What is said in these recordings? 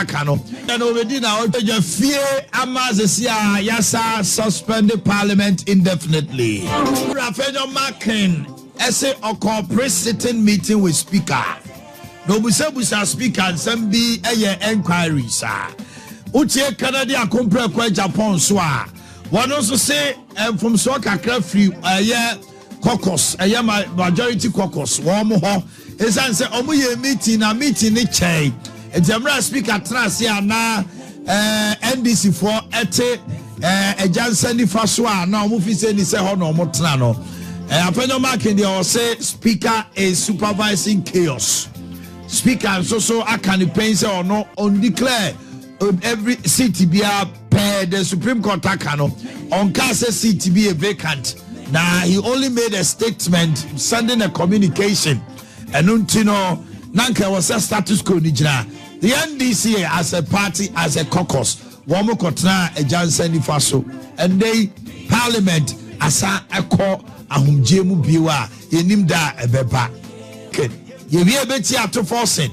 Kotakano. And already now, you fear Amazisia Yasa suspended parliament indefinitely. Afenyo Markin, essay or corporate sitting meeting with speaker. No, we shall speak and some be a inquiry, sir. Uche Canada compare kwa Japan swa. One also say from Swaka free caucus, a majority caucus, warm ho. Is answer omuye meeting a meeting ni chain. A general speaker transia na NDC for ete a Jansen Faswa now movie say ni say hono motrano. Afenyo Markin they say speaker is supervising chaos. Speaker so I can pain say or no on declare every city be a per the Supreme Court takano on case city be a vacant. Now he only made a statement sending a communication. And untino nanka was a status quo nijina. The NDC as a party, as a caucus, womo kotna a Jansen Faso, and they parliament asa eko ahumjemu biwa yenimda ebeba. Ye be beti ato forcing.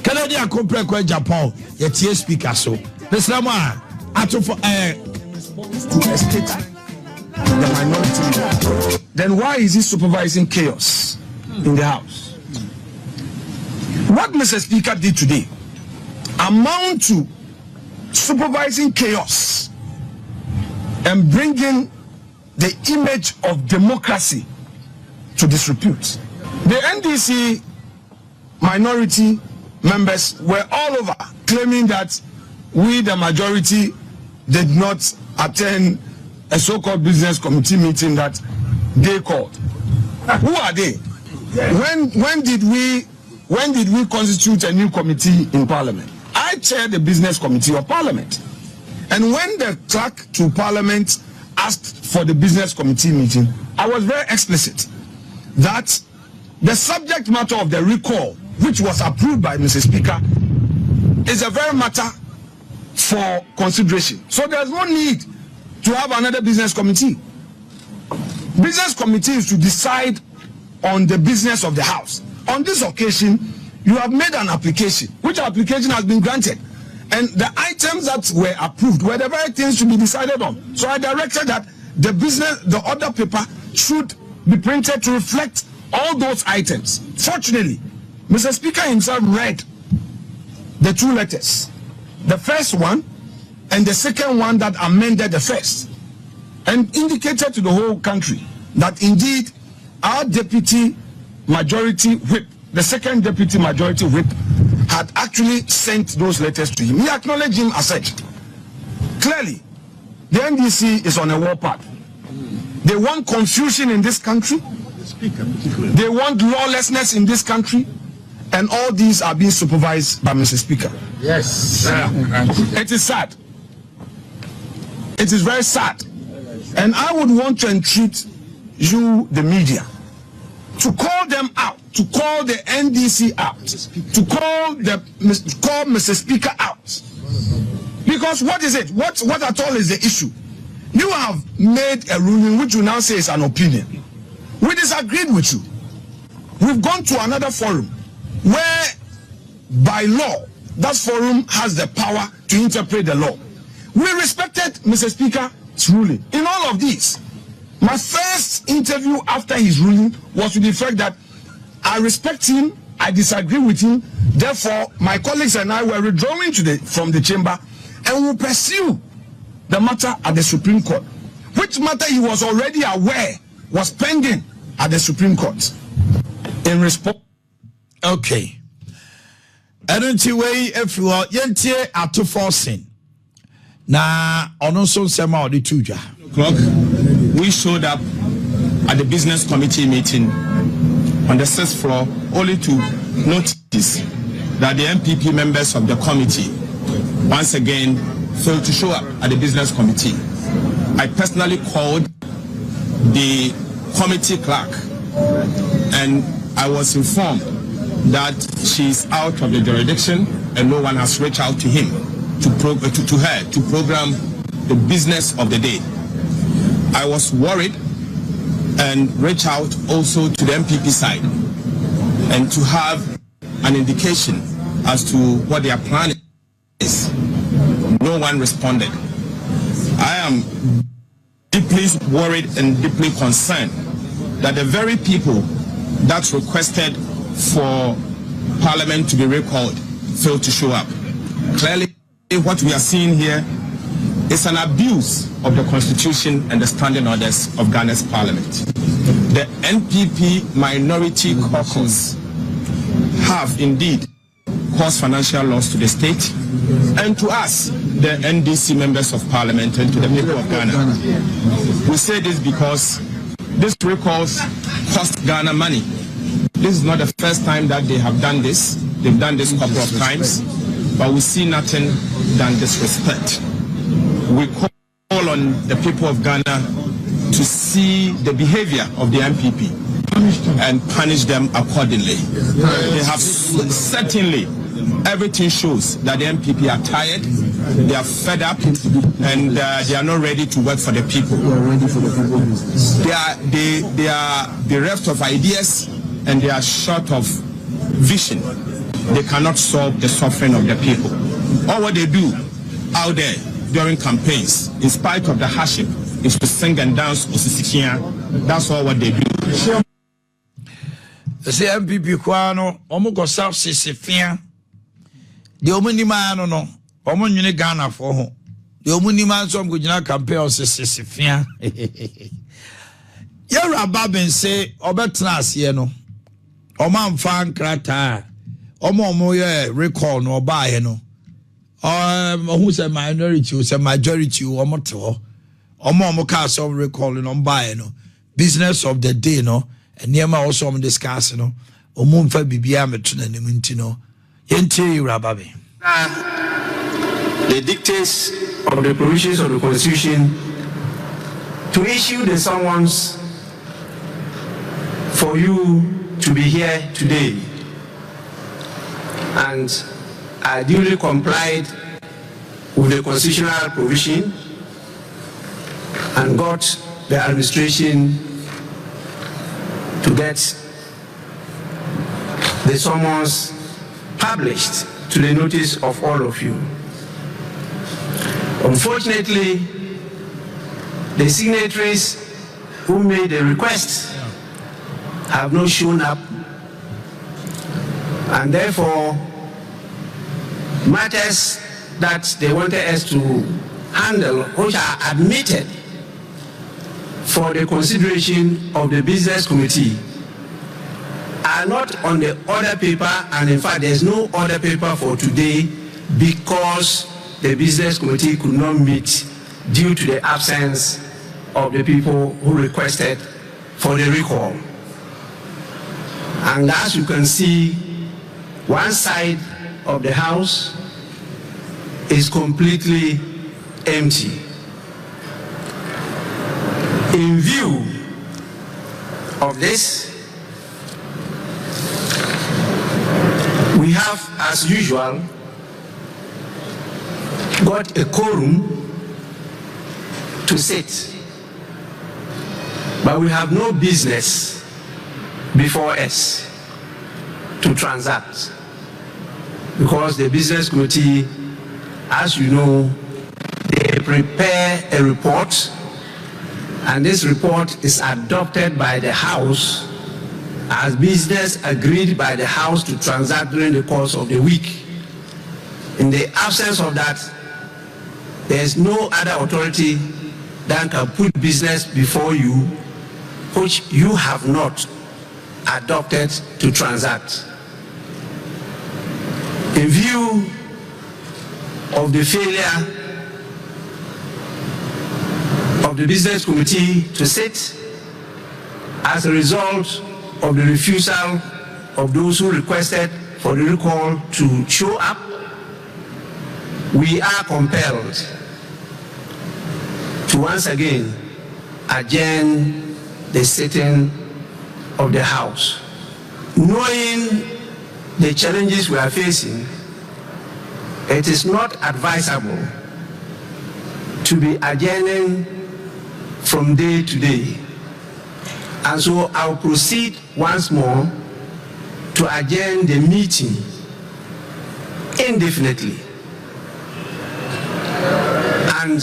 Canada compare kwa Japan ye tie speaker so. Mr. Ma ato for to state the minority. Then why is he supervising chaos in the house? What Mr. Speaker did today amount to supervising chaos and bringing the image of democracy to disrepute. The NDC minority members were all over claiming that we, the majority, did not attend a so-called business committee meeting that they called. Who are they? When did we constitute a new committee in Parliament? I chair the business committee of Parliament. And when the clerk to Parliament asked for the business committee meeting, I was very explicit that the subject matter of the recall, which was approved by Mr. Speaker, is a very matter for consideration. So there's no need to have another business committee. Business committee is to decide on the business of the House. On this occasion, you have made an application, which application has been granted. And the items that were approved were the very things to be decided on. So I directed that the order paper should be printed to reflect all those items. Fortunately, Mr. Speaker himself read the two letters. The first one and the second one that amended the first. And indicated to the whole country that indeed our deputy majority whip, the second deputy majority whip, had actually sent those letters to him. He acknowledged him as such. Clearly, the NDC is on a warpath. They want confusion in this country. They want lawlessness in this country. And all these are being supervised by Mr. Speaker. Yes. It is sad. It is very sad. And I would want to entreat you, the media, to call them out, to call the NDC out, to call Mr. Speaker out. Because what is it? What at all is the issue? You have made a ruling which you now say is an opinion. We disagreed with you. We've gone to another forum where, by law, that forum has the power to interpret the law. We respected Mr. Speaker's ruling. In all of these, my first interview after his ruling was to the fact that I respect him, I disagree with him, therefore my colleagues and I were withdrawing from the chamber and will pursue the matter at the Supreme Court, which matter he was already aware was pending at the Supreme Court. In response. Okay. I don't see way if you are yentie ato forcing. Na ono so nsema odi tuja. We showed up at the business committee meeting on the 6th floor only to notice that the NPP members of the committee once again failed to show up at the business committee. I personally called the committee clerk and I was informed that she's out of the jurisdiction and no one has reached out to him to her to program the business of the day. I was worried and reached out also to the NPP side and to have an indication as to what they are planning No one responded. I am deeply worried and deeply concerned that the very people that requested for Parliament to be recalled failed to show up. Clearly, what we are seeing here is an abuse of the Constitution and the standing orders of Ghana's Parliament. The NPP minority caucus have indeed caused financial loss to the state and to us, the NDC members of Parliament, and to the people of Ghana. We say this because these recalls cost Ghana money. This is not the first time that they have done this. They've done this a couple of times, but we see nothing than disrespect. We call on the people of Ghana to see the behavior of the NPP and punish them accordingly. They have certainly, everything shows that the NPP are tired, they are fed up, and they are not ready to work for the people. They are bereft of ideas and they are short of vision. They cannot solve the suffering of the people. All what they do out there during campaigns, in spite of the hardship, is to sing and dance. That's all what they do. The MPP kwano omuko South Sisifia. The omunima no omunyune Ghana for ho. The omunima so mkujina campaign o Sisifia. Yara Bagbin say obetna ase no. Omamfa nkrata. Omo ye recall no oba no. Who say minority, who say majority, omo to. Omo cast of recall no buy no. Business of the day no. And Niema also discuss no. Omumfa bibia metuna ne munti no. Yente Rababe. The dictates of the provisions of the Constitution to issue the summons for you to be here today, and I duly complied with the constitutional provision and got the administration to get the summons published to the notice of all of you. Unfortunately, the signatories who made the request have not shown up, and therefore matters that they wanted us to handle, which are admitted for the consideration of the business committee, are not on the order paper, and in fact there's no order paper for today because the business committee could not meet due to the absence of the people who requested for the recall. And as you can see, one side of the house is completely empty. In view of this, we have, as usual, got a quorum to sit, but we have no business before us to transact, because the business committee, as you know, they prepare a report, and this report is adopted by the House as business agreed by the House to transact during the course of the week. In the absence of that, there is no other authority that can put business before you which you have not adopted to transact. In view of the failure of the business committee to sit, as a result of the refusal of those who requested for the recall to show up, we are compelled to once again adjourn the sitting of the House. Knowing the challenges we are facing, it is not advisable to be adjourning from day to day. And so I'll proceed once more to adjourn the meeting indefinitely and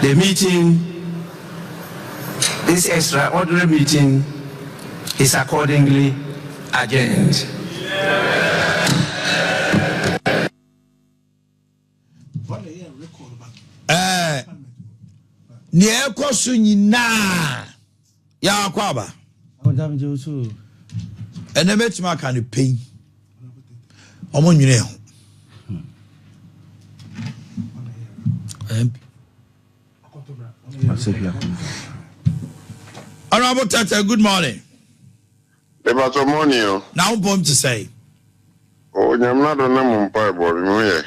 the meeting, this extraordinary meeting, is accordingly adjourned. Near Kosunina Yakwaba. And I met my kind of pain. Among you know. Honorable Tata, good morning. About a morning. Now, I'm going to say. Oh, I'm not a number of people.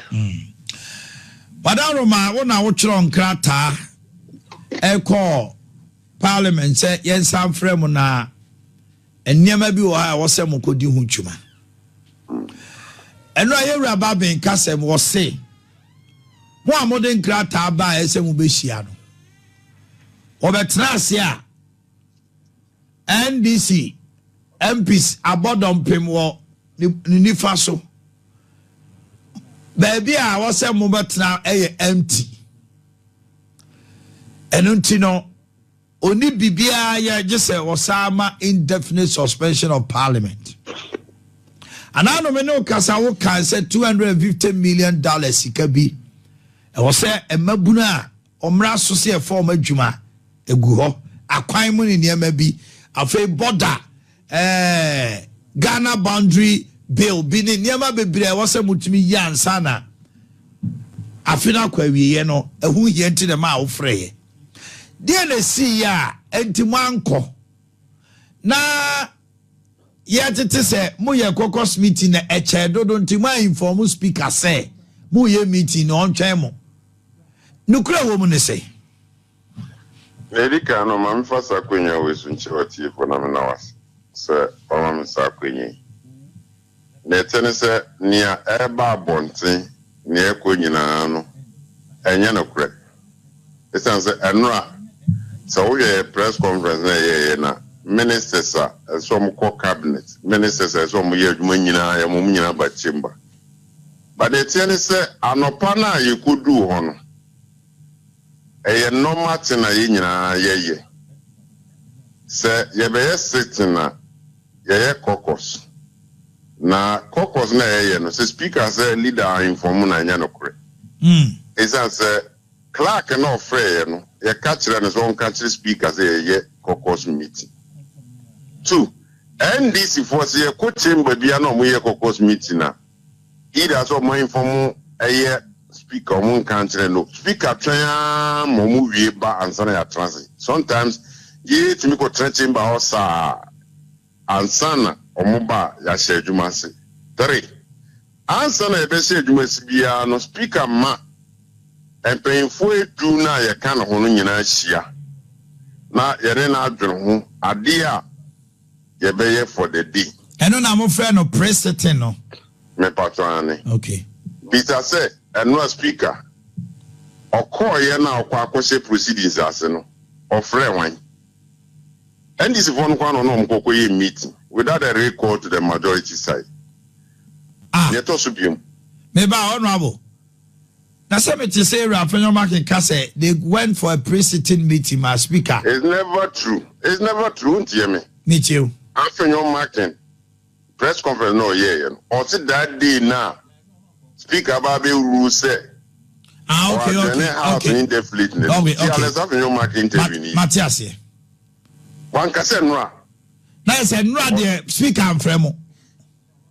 Madam Roma, when I watch on Krata, I call Parliament, say, yes, I'm Fremona, and near maybe I was some could do Hunchuma. And I hear Bagbin Kassem was say, one modern Krata by Semubishiano. Obetrasia NDC MPs abodom pemwo ni faso. Baby, I was a moment now empty. And until no, only BBI just a Osama indefinite suspension of parliament. And I don't know Kasawo can say $250 million ikabi. I was say a mabuna omra sosie former Juma eguho akwan mu ni maybe afa border Ghana boundary bill bi ni niema bebre wose mutumi yansa na afina kwa wiye no ehu hie nti de ma wo freye de na si ya enti manko na yetete se mu ye kokos meeting na eche dodo nti ma inform speaker say mu ye meeting no ontwen mo nukura wo mu ne say Erika no ma mfasa kwenya wesu nchiwati for na menawas se mama msa kwenye netene se nia eba bonten ni ekwo nyina no enye no kure esan se enra so we press conference na ye na ministers so mo cabinet ministers so mo ye adwuma nyina ya mo nyina ba chamber but netene se anopa na yekodu ho no eye normal tina ye nyina ye se ye be sitting na ye caucus na caucus na ye no se speaker say leader inform na nya no kure isa se clerk no free no ye ka kire no so on ka kire speaker say ye caucus meeting 2 NDC for say ko chamber bia no mo ye caucus meeting na either so mo inform ye speaker mon country no speaker twan momu wie ba ansana ya transit sometimes ye timi ko chamber house ansana omuba ya shedwuma se 3 ansana e be shedwuma se bia no speaker ma empenfo edu na ye kan ho no nyina hia na ye na adwene ho ade a ye be ye for the day eno na mo frɛ no president no me patwane okay Peter say no speaker okoye na akwa proceedings ase no ofre wan and this one kwa no mkokoye meeting without a recall to the majority side yeto subium me ba honorable na say me to say Afenyo Markin say they went for a pre-sitting meeting my speaker it's never true untie me meet you Afenyo Markin press conference no ye or see that day now speaker baby rule say okay indefinitely let's have your mark intervene Matthias one kase nra na say nra the speaker amfremo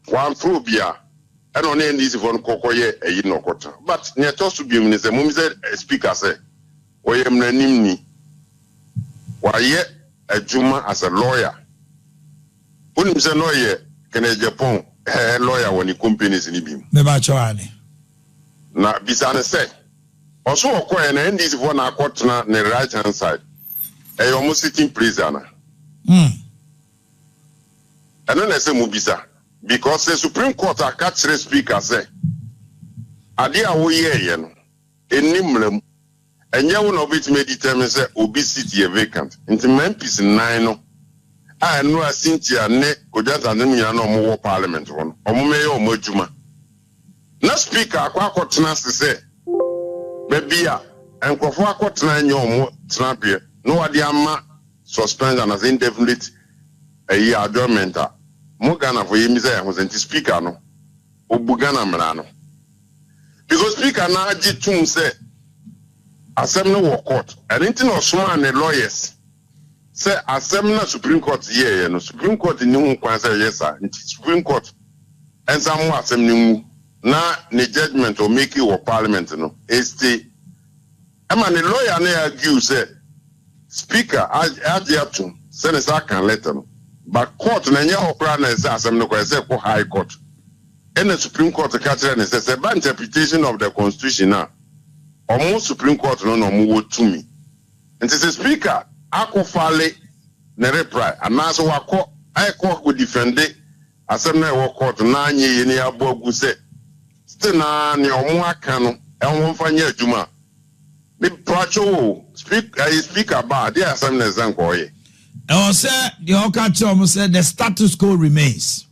one phobia and on NDC for kokoye eyi no kota but ne to so bi mu say mum say speaker say oyem na nimni waye adwuma as a lawyer unim say no ye kene Japan lawyer when companies ni bi me ba chawani na bisane say also okoye na NDC for na akotna ne right hand side almost sitting prisoner and then I say mubisa because the Supreme Court a catch the speaker say ade a wo ye no enimlem enye wo no bit me determine say obesity vacant into MPs 9 no a no asintia ne kojanta ne munya no mo parliament won omo me ye omo adwuma na speaker akwa akotena se say bebia and Kofa Kotna Yomo Snappier, no Adiama suspension as indefinite a year adjournment. Mogana for him was in the speaker no, Obugana Manano. Because speaker now Jitum said, Assembly war court, and into no sworn and lawyers. Say Assembly Supreme Court here, no Supreme Court in New Quansa, yes, sir, Supreme Court, and some Assembly now the judgment or make you or Parliament, no, is the the lawyer ne argue say speaker ajiatum senator can letter no but court na nya hokra na say Assembly ko say ko high court and the Supreme Court catcher na say by interpretation of the constitution na almost Supreme Court no mo wotumi and say speaker akofale na reply and na so wako I court go defend Assembly court na anye ye ne abogu say still na ne omo aka no enwo mfanya adwuma the Pracho speak about the Assembly Zankoye. And say the Okacho said the status quo remains.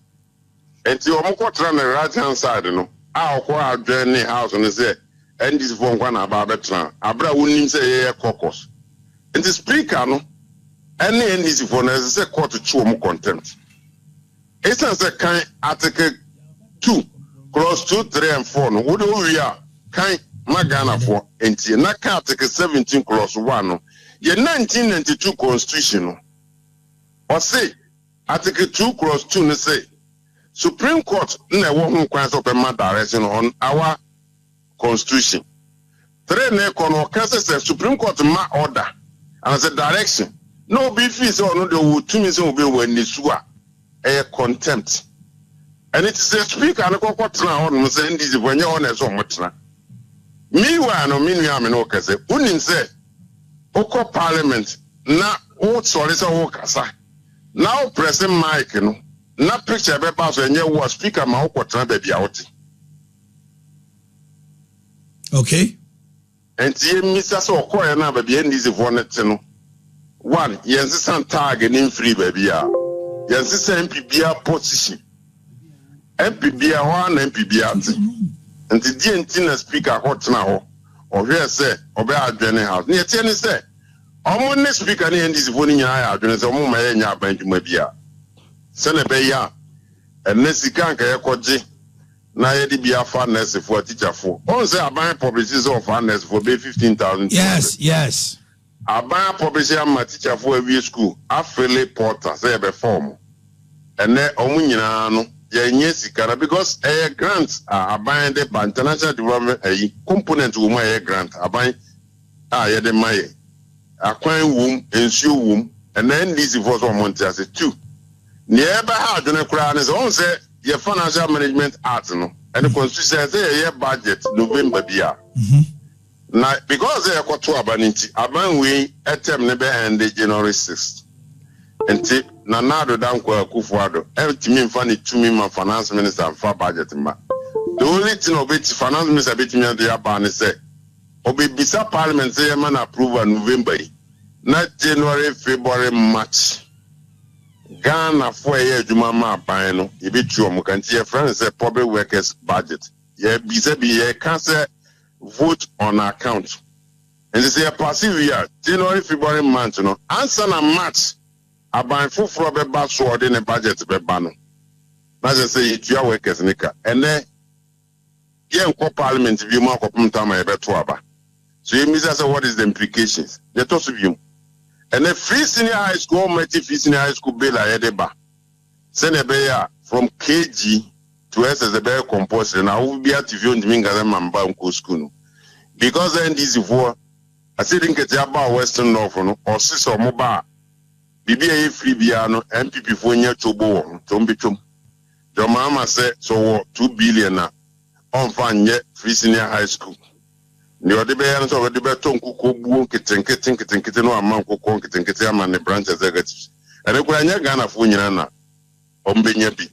And you almost on the right hand side, no. I'll call our journey house and say, and this phone one about Betran. Abra wouldn't say a caucus. And the speaker, no, any NDC phone as a court to chew more contempt. It's a kind article 2, clause 2, 3, and 4. No, what do we are? Kind Magana for NT na article 17 clause 1 ye 1992 constitution or say article 2 clause 2 ne say Supreme Court na wo hu kwan so pema direction on our constitution 3 na kono say Supreme Court ma order and the direction no be fees or no de to me so be when ni suwa e contempt and it is a speaker na ko na on say ndisi wenye on e so motena. Meanwhile, no meanwhile, no kase. Unin say, Oko Parliament na o solisa o kasa. Now pressing mic no. Na picture be pass enye wo speaker ma oko tran baby out. Okay. Enti ye misa so oko ya na baby NDC for net no. One, yensi san tag in free baby ya. Yensi san NPP position. NPP one NPP ati. And the DNT speaker hot now, or here say, Obey our journey house. Near Tenny say, I'm on speaker in this voting. I have a moment in your bank to Mabia. Senebeya, and Nessican Kayakoji, Nayadi be a farness for a teacher for. Also, I buy publishers of farness for 15,000. Yes. I buy publisher my teacher for a school. I feel porter, say a form. And then Omanhene. Yes, because a grant are buying the international development a component of my grant. I buy the my acquiring womb, ensure womb, and then this was on Monte as a 2. Nearby hard on a crown is also your financial management art, no, and the constitution says a year budget November beer. Now, because they are got to abanity, aban we at term never end the January 6th. And tip Nanado Danko Kufuado, every me funny to me, my finance minister and far budget. The only thing of it, finance minister bit me at the Abani say, Obi Bisa Parliament say, man approve in November, not January, February, March. Ghana for a year, Jumama Bino, if it's your Mukanti, friends say public workers budget. Yeah, Bisa be a cancer vote on account. And they say a passive year, January, February, March, no, answer na March. Aban fufuro be ba so ode ne budget be ba no na say itua workers nika ene ye nko parliament bi mu akopum tama e beto aba so you mean say what is the implications they talk to you ene free senior high school free senior high school bill a ye ba say ne be ya from KG to SS be compulsory na wo bi ativio ndimi ngaza mamba nko school no because NDC for I say think it about Western North no or six or mobile Bibi a free biano, NPP for near Tobo, Tombitum. Your mama said so 2 billion on fan yet free senior high school. Near the bayan's over the beton kuku, kitten, no amount of conkitin, and the branch executives. And the Grania Ghana Funyana, Ombenyabi.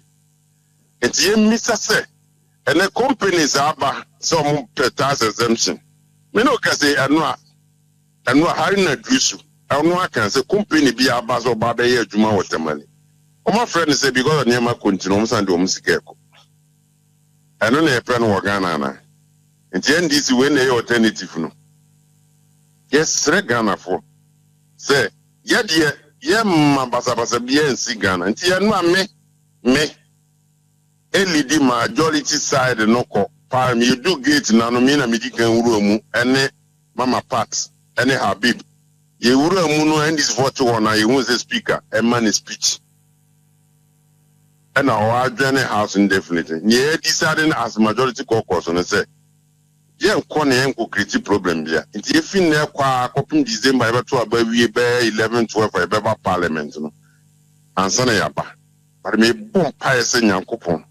It's ye Mr. Say, and the companies are some per tax exemption. Minoka say, and no harina juice. I know I can say company be a buzz or baba here Juma with the money. My friend say because near my continuums and domesticeko. I don't know a plan or Ghana. And the NDC when they alternative no. Yes, Ghana for. Say, yet, Mabasa bien see Ghana. And me. LED majority side no ko. Palm, you do gate nanomina medican room, and Mama Pat, and Habib. You would have this vote on I was a speaker, a man speech. And our journey house indefinitely. Yeah, deciding as majority caucus and say, yeah, Kone create problem here. It's if in there, copying December, ever to about 11-12 for a parliament. And Sanayaba. But me bomb pious and Yankopon.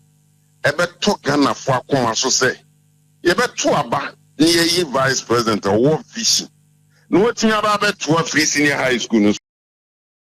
Ever talk Ghana for Koma so say. Ever to about near vice president or war fishing. No, what's about 12 free senior high school.